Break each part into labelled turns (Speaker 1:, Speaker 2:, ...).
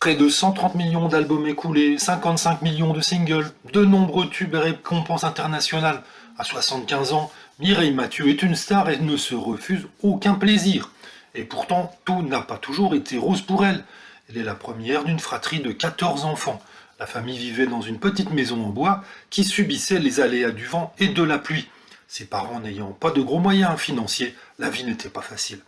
Speaker 1: Près de 130 millions d'albums écoulés, 55 millions de singles, de nombreux tubes et récompenses internationales. À 75 ans, Mireille Mathieu est une star et ne se refuse aucun plaisir. Et pourtant, tout n'a pas toujours été rose pour elle. Elle est la première d'une fratrie de 14 enfants. La famille vivait dans une petite maison en bois qui subissait les aléas du vent et de la pluie. Ses parents n'ayant pas de gros moyens financiers, la vie n'était pas facile.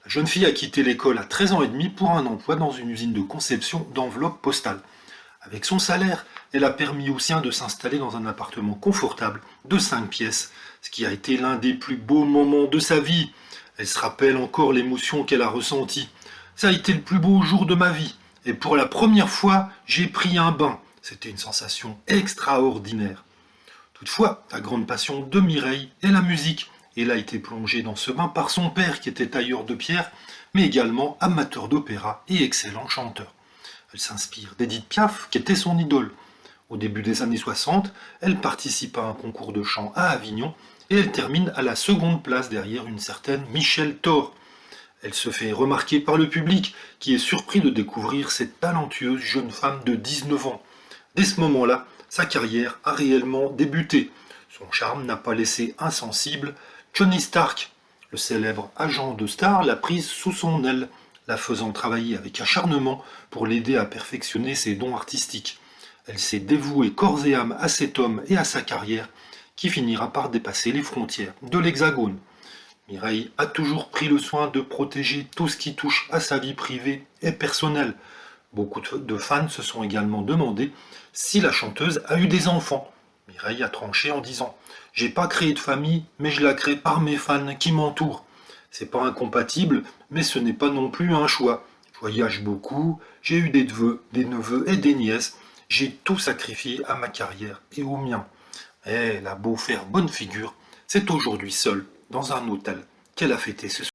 Speaker 1: La jeune fille a quitté l'école à 13 ans et demi pour un emploi dans une usine de conception d'enveloppes postales. Avec son salaire, elle a permis aux siens de s'installer dans un appartement confortable de 5 pièces, ce qui a été l'un des plus beaux moments de sa vie. Elle se rappelle encore l'émotion qu'elle a ressentie. Ça a été le plus beau jour de ma vie, et pour la première fois, j'ai pris un bain. C'était une sensation extraordinaire. Toutefois, la grande passion de Mireille est la musique. Elle a été plongée dans ce bain par son père qui était tailleur de pierre, mais également amateur d'opéra et excellent chanteur. Elle s'inspire d'Édith Piaf, qui était son idole. Au début des années 60, elle participe à un concours de chant à Avignon et elle termine à la seconde place derrière une certaine Michel Thor. Elle se fait remarquer par le public qui est surpris de découvrir cette talentueuse jeune femme de 19 ans. Dès ce moment-là, sa carrière a réellement débuté. Son charme n'a pas laissé insensible Johnny Stark. Le célèbre agent de Star l'a prise sous son aile, la faisant travailler avec acharnement pour l'aider à perfectionner ses dons artistiques. Elle s'est dévouée corps et âme à cet homme et à sa carrière, qui finira par dépasser les frontières de l'Hexagone. Mireille a toujours pris le soin de protéger tout ce qui touche à sa vie privée et personnelle. Beaucoup de fans se sont également demandé si la chanteuse a eu des enfants. Mireille a tranché en disant « J'ai pas créé de famille, mais je la crée par mes fans qui m'entourent. C'est pas incompatible, mais ce n'est pas non plus un choix. Je voyage beaucoup, j'ai eu des neveux et des nièces. J'ai tout sacrifié à ma carrière et au mien. Elle a beau faire bonne figure, c'est aujourd'hui seule, dans un hôtel, qu'elle a fêté ce soir.